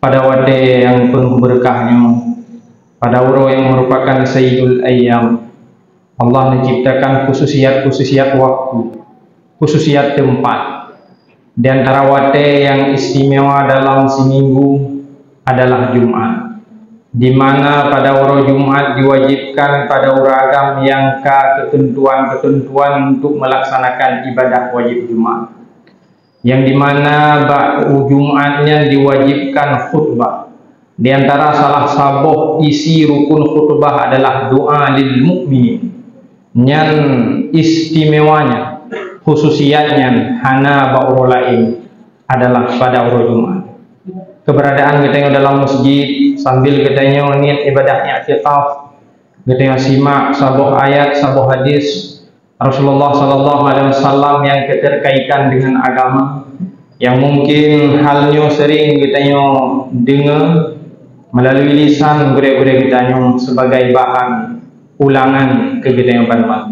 pada wade yang penuh berkahnya, pada uro yang merupakan Sayyidul Ayyam. Allah menciptakan khususiat waktu, khususiat tempat. Di antara wade yang istimewa dalam seminggu adalah Jumat, di mana pada uro Jumat diwajibkan pada uragam yang ketentuan-ketentuan untuk melaksanakan ibadah wajib Jumat, yang dimana Jumatnya diwajibkan khutbah. Di antara salah satu isi rukun khutbah adalah doa lil mukminin. Yang istimewanya, khususiatnya hana ba'uro lain adalah pada uro Jumat. Keberadaan kita dalam masjid sambil kita niat ibadah i'tikaf, kita simak sabuh ayat, sabuh hadis Rasulullah SAW yang keterkaitan dengan agama, yang mungkin halnya sering kita dengar melalui lisan gure-gure kita sebagai bahan ulangan ke kita pada.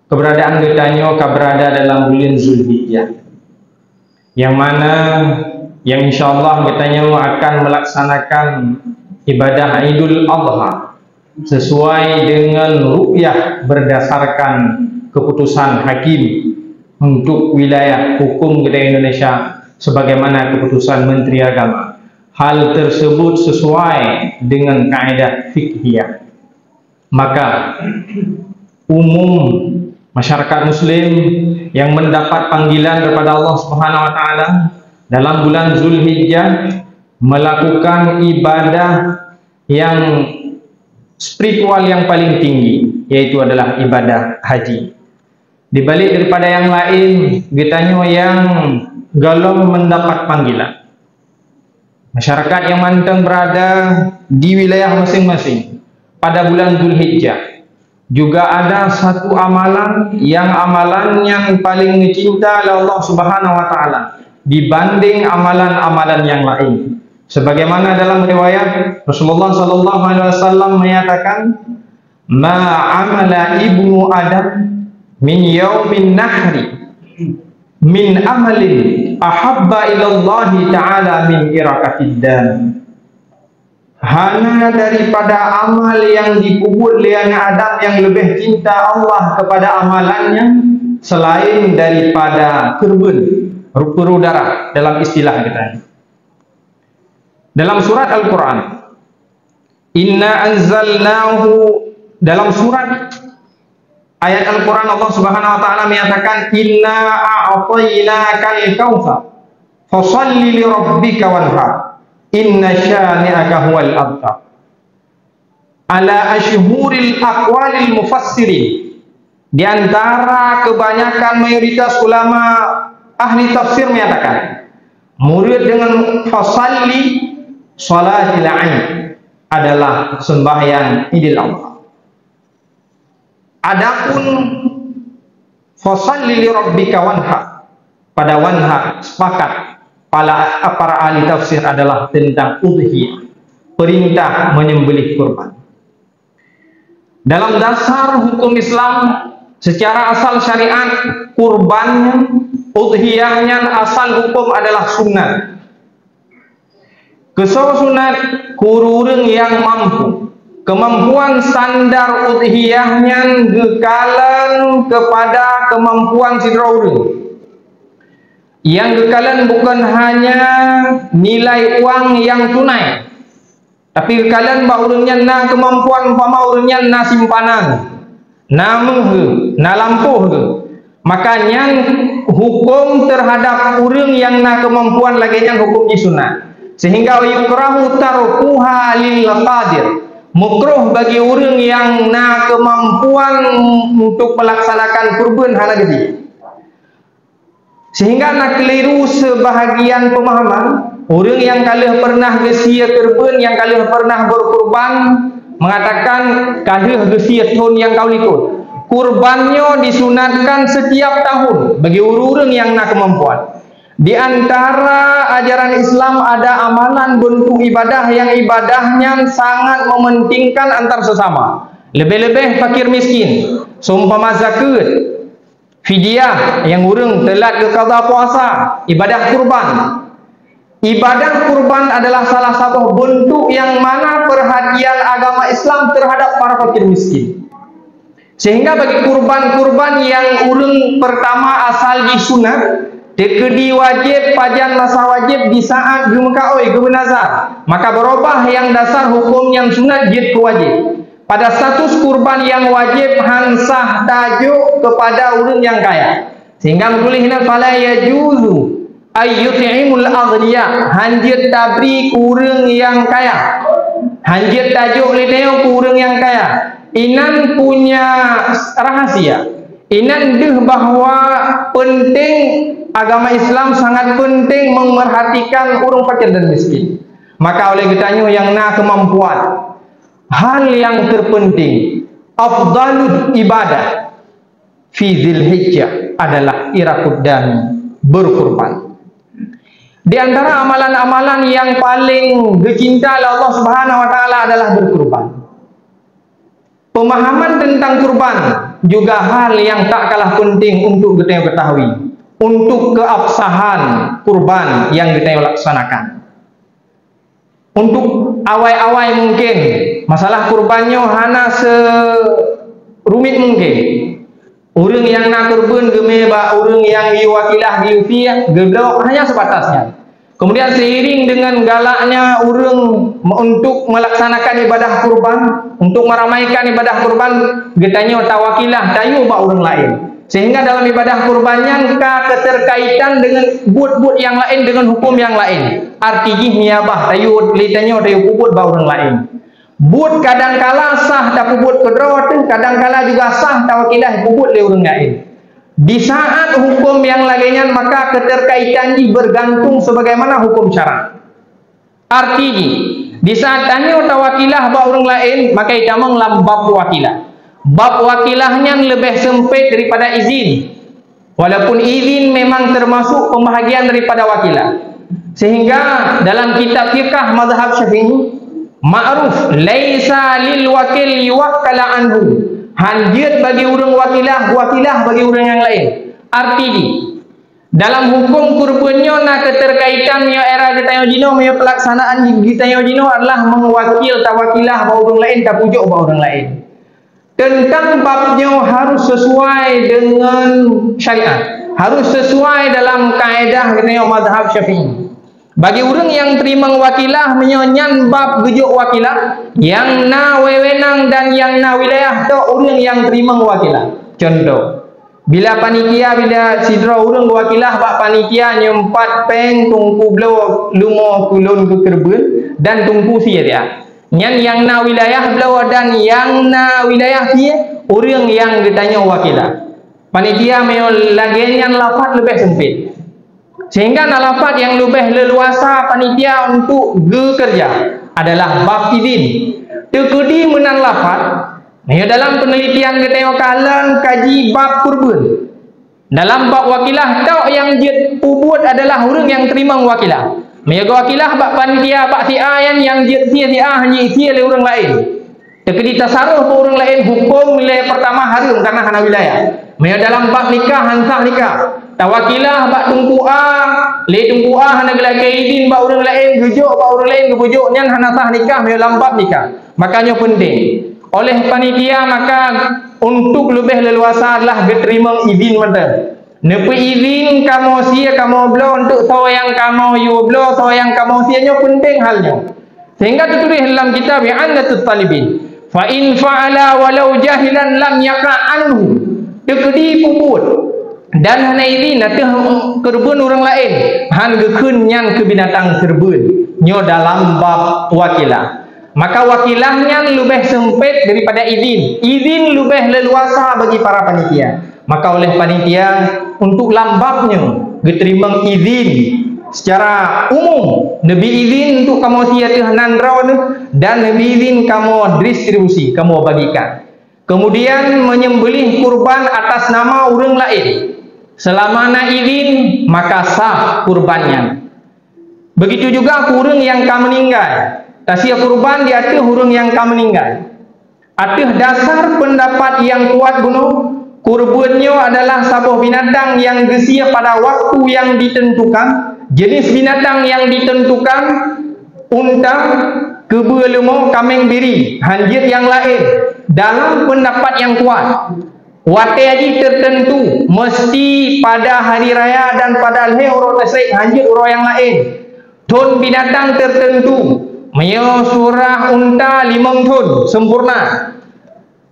Keberadaan kita berada dalam bulan Zulhijjah, yang mana yang insyaallah kita akan melaksanakan ibadah Idul Adha sesuai dengan ru'yah berdasarkan keputusan hakim untuk wilayah hukum kita Indonesia sebagaimana keputusan Menteri Agama. Hal tersebut sesuai dengan kaidah fiqhiyah. Maka umum masyarakat muslim yang mendapat panggilan kepada Allah Subhanahu wa taala dalam bulan Zulhijjah melakukan ibadah yang spiritual yang paling tinggi, yaitu adalah ibadah haji. Di balik daripada yang lain, kita yang galong mendapat panggilan. Masyarakat yang manteng berada di wilayah masing-masing pada bulan Zulhijjah juga ada satu amalan yang paling dicinta oleh Allah Subhanahu wa taala dibanding amalan-amalan yang lain. Sebagaimana dalam riwayat Rasulullah SAW menyatakan, "Ma amala ibnu Adam min yaumin nahri min amalin ahabba ilallahi ta'ala min irakatid dan." Hanya daripada amal yang dikubur oleh Adam yang lebih cinta Allah kepada amalannya selain daripada kurban, rupa darah dalam istilah kita. Dalam surat Al-Quran, Inna anzalnahu, dalam surat ayat Al-Quran Allah Subhanahu wa taala menyatakan, Inna a'tainakal kautsar fashalli li rabbika wanhar inna syani'aka huwal abtar. Ala ashhuril aqwalil mufassirin, di antara kebanyakan mayoritas ulama ahli tafsir menyatakan murid dengan fasalli salatil ain adalah sembahyang Idul Adha. Adapun fasalli li rabbika wanhar, pada wanhar sepakat para ahli tafsir adalah tentang udhiyah, perintah menyembelih kurban. Dalam dasar hukum Islam secara asal syariat, kurbannya, udhiyahnya asal hukum adalah sunnah. Kesau sunat kurureng yang mampu, kemampuan standar udhiyahnya gekalan kepada kemampuan sidrawureng. Yang gekalan bukan hanya nilai uang yang tunai, tapi gekalan baurengnya na kemampuan umpama urengnya na simpanan, na menghe, na lampuh ke. Makanya hukum terhadap ureng yang na kemampuan lagi yang hukumnya sunat. Sehingga yukrahu tarkuha lil qadir, mukruh bagi orang yang na kemampuan untuk melaksanakan kurban hana gede. Sehingga nak keliru sebahagian pemahaman, orang yang kalih pernah gesia kurban, yang kalih pernah berkurban mengatakan kalih gesia tahun yang kau ikut. Kurbannya disunatkan setiap tahun bagi orang yang na kemampuan. Di antara ajaran Islam ada amalan bentuk ibadah yang ibadahnya sangat mementingkan antar sesama. Lebih-lebih fakir miskin, seumpama zakat, fidyah yang urang telat ke qada puasa, ibadah kurban. ibadah kurban adalah salah satu bentuk yang mana perhatian agama Islam terhadap para fakir miskin. Sehingga bagi kurban-kurban yang urang pertama asal disunat, tekedi wajib, pajan masa wajib di saat gemekaoi gebenazar, maka berubah yang dasar hukum yang sunat jid ke wajib. Pada status kurban yang wajib hansah tajuk kepada urang yang kaya. Sehingga menulisnya fala yajuzu ayyut'imul aghniya, hanjit tabri kurang yang kaya. Hanjit tajuk lideo kurang yang kaya. Inan punya rahasia. Inan deh bahwa penting agama Islam sangat penting memerhatikan orang fakir dan miskin. Maka oleh kitanya yang na kemampuan, hal yang terpenting, afdalul ibadah fi Dzulhijjah adalah irakuddami, berkurban. Di antara amalan-amalan yang paling dicinta oleh Allah Subhanahu wa taala adalah berkurban. Pemahaman tentang kurban juga hal yang tak kalah penting untuk kita ketahui, untuk keabsahan kurban yang kita laksanakan. Untuk awal-awal mungkin masalah kurbannya hana serumit mungkin. Orang yang nak kurban gemeba, orang yang diwakilah diufiah gedok hanya sebatasnya. Kemudian seiring dengan galaknya orang untuk melaksanakan ibadah kurban, untuk meramaikan ibadah kurban, getanya tawakilah tayu ba orang lain. Sehingga dalam ibadah kurbannya keterkaitan dengan buat-buat yang lain dengan hukum yang lain. Artinya niabah tayu litanya tayu buat ba orang lain. Buat kadangkala sah tapi buat kedrawat, kadangkala juga sah tawakilah buat le orang lain. Di saat hukum yang lainnya maka keterkaitan ini bergantung sebagaimana hukum syarak. Artinya di saat tanya tawakilah ba orang lain maka kita menglam bab wakilah. Bab wakilahnya lebih sempit daripada izin. Walaupun izin memang termasuk pembahagian daripada wakilah. Sehingga dalam kitab fiqh mazhab Syafi'i ma'ruf laisa lil wakil yuwakkala anhu. Hanjit bagi orang wakilah, wakilah bagi orang yang lain. Artinya dalam hukum kurbannya na keterkaitannya era kita yojino, punya pelaksanaan kita yojino adalah mewakil tawakilah ba orang lain, tak pujuk ba orang lain. Tentang babnya harus sesuai dengan syariat, harus sesuai dalam kaedah kita mazhab Syafi'i. Bagi orang yang terima wakilah menyonyan bab gejuk wakilah, yang na wewenang dan yang na wilayah tu orang yang terima wakilah. Contoh, bila panitia, bila sidra orang wakilah bab panitia nyempat peng tungku belau lumo kulun ke kerbun dan tungku sia dia. Yang na wilayah belau dan yang na wilayah dia orang yang ditanya wakilah. Panitia meyo lagian lafaz lebih sempit. Sehingga nalafat yang lebih leluasa panitia untuk bekerja adalah bab izin. Tekedi menan lafat, dalam penelitian kita kalang kaji bab kurban. Dalam bab wakilah tau yang jid pubut adalah orang yang terima wakilah. Mereka wakilah bab panitia bab si A yang jid si A hanya isi oleh orang lain. Tekedi tasaruh orang lain hukum nilai pertama harum karena hana wilayah. Mereka dalam bab nikah hansah nikah. Tawakilah bak tungku A, le tungku A hana gelak izin bak orang lain gejuk bak orang lain gebujuknya hana sah nikah me lambat nikah. Makanya penting. Oleh panitia maka untuk lebih leluasa adalah diterima izin mata. Nepi izin kamu sia kamu belo untuk sawa yang kamu you belo sawa yang kamu sianya penting halnya. Sehingga ditulis dalam kitab I'anatut Talibin. Fa in fa'ala walau jahilan lam yaqa anhu. Tekedi puput. Dan hana ini nanti kerbun orang lain han gekun yang ke binatang kerbun nyo dalam bab wakilah. Maka wakilahnya lebih sempit daripada izin. Izin lebih leluasa bagi para panitia. Maka oleh panitia untuk lambabnya diterima izin secara umum. Nabi izin untuk kamu tiada nandraw dan Nabi izin kamu distribusi, kamu bagikan. Kemudian menyembelih kurban atas nama orang lain. Selama na izin maka sah kurbannya. Begitu juga kurang yang kamu meninggal. Tasya kurban di atas kurang yang kamu meninggal. Atas dasar pendapat yang kuat kurbannya adalah sebuah binatang yang gesia pada waktu yang ditentukan Jenis binatang yang ditentukan: unta, kebua lemau, kambing biri, hanjit yang lain. Dalam pendapat yang kuat, wate haji tertentu mesti pada hari raya dan pada leher orang tersebut hanjit orang yang lain. Ton binatang tertentu, meo surah unta 5 ton sempurna,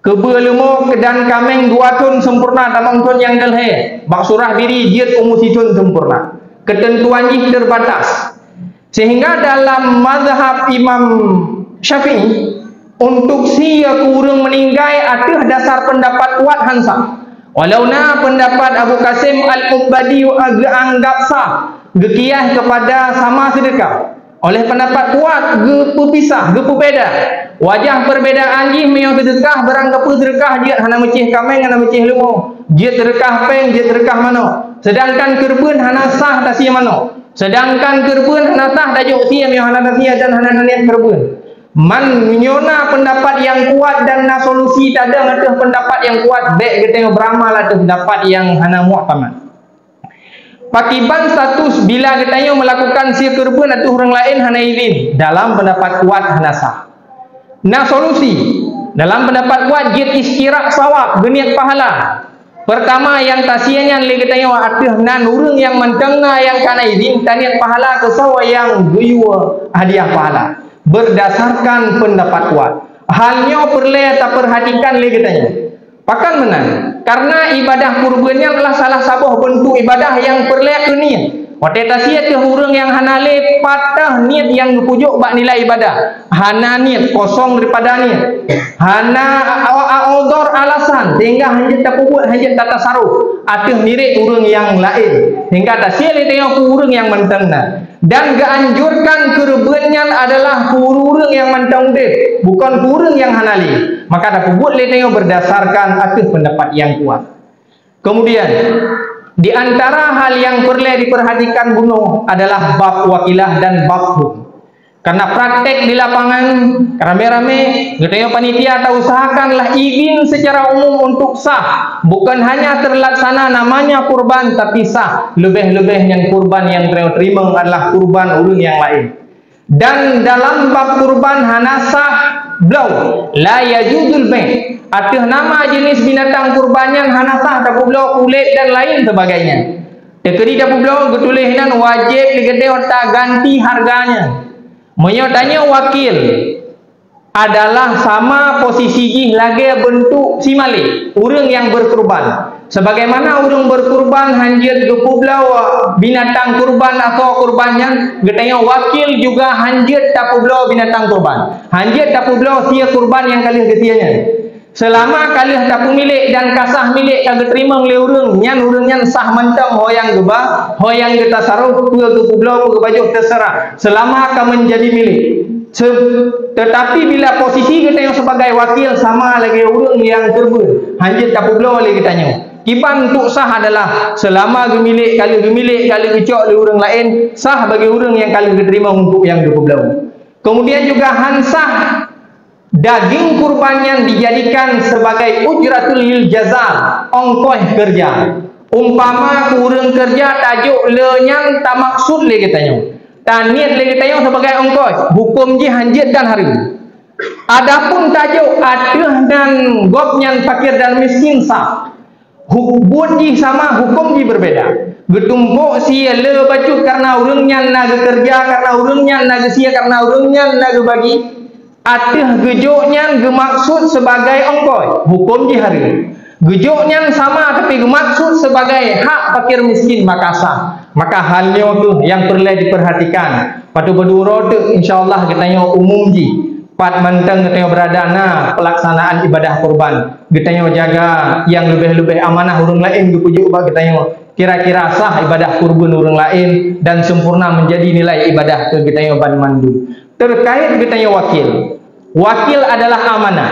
kebua lemau dan kambing 2 ton sempurna, 8 ton yang leher. Bak surah biri jiat umur 1 ton sempurna. Ketentuan ini terbatas. Sehingga dalam mazhab Imam Syafi'i, untuk sia kurang meninggai atas dasar pendapat kuat hansa. Walau na pendapat Abu Qasim Al-Ubadi agak anggap sah, gekiah kepada sama sedekah. Oleh pendapat kuat, gepisah, gepubeda. Wajah perbedaan jih meo sedekah beranggap sedekah dia hana mecih kameng, hana mecih lemau. Dia sedekah peng, dia sedekah mano. Sedangkan kerbun hana sah tak sia mano. Sedangkan kerbun hana sah dajuk sia meo hana sia dan hana niat kerbun. Man menyona pendapat yang kuat dan na solusi tak ada ngatur pendapat yang kuat baik kita beramal atau pendapat yang hana mu'tamad. Pakiban status bila kita melakukan sia kerbun atau orang lain hana izin dalam pendapat kuat hana sah. Na solusi dalam pendapat kuat jid istirak sawab geniat pahala. Pertama yang tasianya le kita atuh nan urang yang mentengah yang kana izin taniat pahala ke sawa yang guyua hadiah pahala. Berdasarkan pendapat kuat. Halnya perlu tak perhatikan lagi katanya. Pakan menang. Karena ibadah kurbannya adalah salah satu bentuk ibadah yang perlu niat. Waktu tasia tu orang yang hana le patah niat yang pujuk bak nilai ibadah. Hana niat kosong daripada niat. Hana audor alasan sehingga hanya tak buat hanya tak tasaruf. Atuh mirip orang yang lain. Sehingga tasia le tengok orang yang mentengna. Dan keanjurkan kurbannya adalah kurang yang mentang dek, bukan kurang yang hanali. Maka ada buat le tengok berdasarkan atas pendapat yang kuat. Kemudian di antara hal yang perlu diperhatikan bunuh adalah bab wakilah dan bab hukum. Karena praktek di lapangan rame-rame, kita panitia atau usahakanlah izin secara umum untuk sah. Bukan hanya terlaksana namanya kurban, tapi sah. Lebih-lebih yang kurban yang terima adalah kurban orang yang lain. Dan dalam bab kurban hana sah blau la yajuzul bai'. Atas nama jenis binatang kurban yang hana sah dapu blau kulit dan lain sebagainya. Tekeri dapu blau getulisan wajib digede otak ganti harganya. Menyotanya wakil adalah sama posisi lagi bentuk si malik orang yang berkurban. Sebagaimana orang berkurban hanjir gepublau binatang kurban atau kurbannya, getanya wakil juga hanjir tapublau binatang kurban. Hanjir tapublau sia kurban yang kalian getianya. Selama kalian tak milik dan kasah milik kagak terima oleh orang, nyan orangnya sah mentang hoyang geba, hoyang kita saruh ke kublau ke baju terserah. Selama kamu menjadi milik. Tetapi bila posisi kita yang sebagai wakil sama lagi orang yang terbun, hanjit tak kublau oleh kitanya. Kiban untuk sah adalah selama gemilik kali kecok oleh orang lain, sah bagi orang yang kali diterima untuk yang kublau. Kemudian juga hansah daging kurban yang dijadikan sebagai ujratul lil jaza, ongkoh kerja. Umpama kurang kerja tajuk lenyang tak maksud le katanya. Tak niat le katanya sebagai ongkoh, hukum ji hanjit dan hari. Adapun tajuk aduh dan gopnya fakir dan miskin sah. Hukum ji sama, hukum ji berbeda. Getumpuk sia le baju karena urangnya nak kerja, karena urangnya nak sia, karena urangnya nak bagi. Atih gejoknya gemaksud sebagai ongkoi, hukum di hari. Gejoknya sama tapi gemaksud sebagai hak fakir miskin maka sah. Maka halnya tu yang perlu diperhatikan. Patu berdua tu insyaallah kita umum ji. Pat menteng kita berada na pelaksanaan ibadah kurban. Kita jaga yang lebih-lebih amanah orang lain dipujuk bagi kita kira-kira sah ibadah kurban orang lain dan sempurna menjadi nilai ibadah ke kita ban mandu. Terkait kita wakil. Wakil adalah amanah.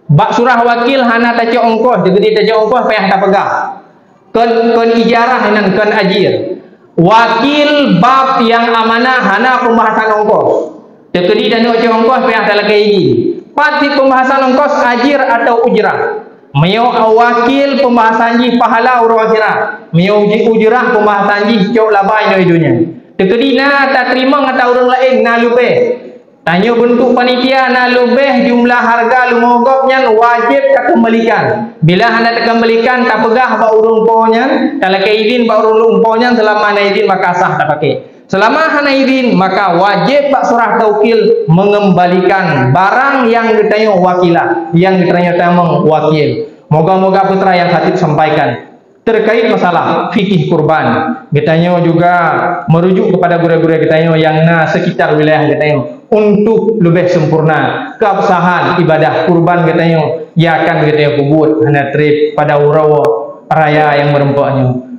Bak surah wakil hana tajuk ongkoh, jadi tajuk ongkoh payah tak pegang. Kon ijarah dan kon ajir. Wakil bab yang amanah hana pembahasan ongkoh. Jadi dan tajuk ongkoh payah tak lagi izin. Pasti pembahasan ongkos ajir atau ujrah. Meo wakil pembahasan ji pahala urang akhirat. Meo ujrah pembahasan ji cok labai di dunia. Dekedina tak terima ngata orang lain na lebih. Tanya bentuk panitia na lebih jumlah harga lumogopnya wajib tak kembalikan. Bila anda tak kembalikan tak pegah ba urung ponyan, kalau ke izin ba urung ponyan selama na izin maka sah tak pakai. Selama hana izin maka wajib pak surah taukil mengembalikan barang yang ditanya wakilah, yang ditanya tamang wakil. Moga-moga putra yang khatib sampaikan terkait masalah fikih kurban. Kitanya juga merujuk kepada guru-guru kitanya yang na sekitar wilayah kitanya untuk lebih sempurna keabsahan ibadah kurban kitanya ya akan kitanya kubut hana trip pada urawa raya yang merempaknya.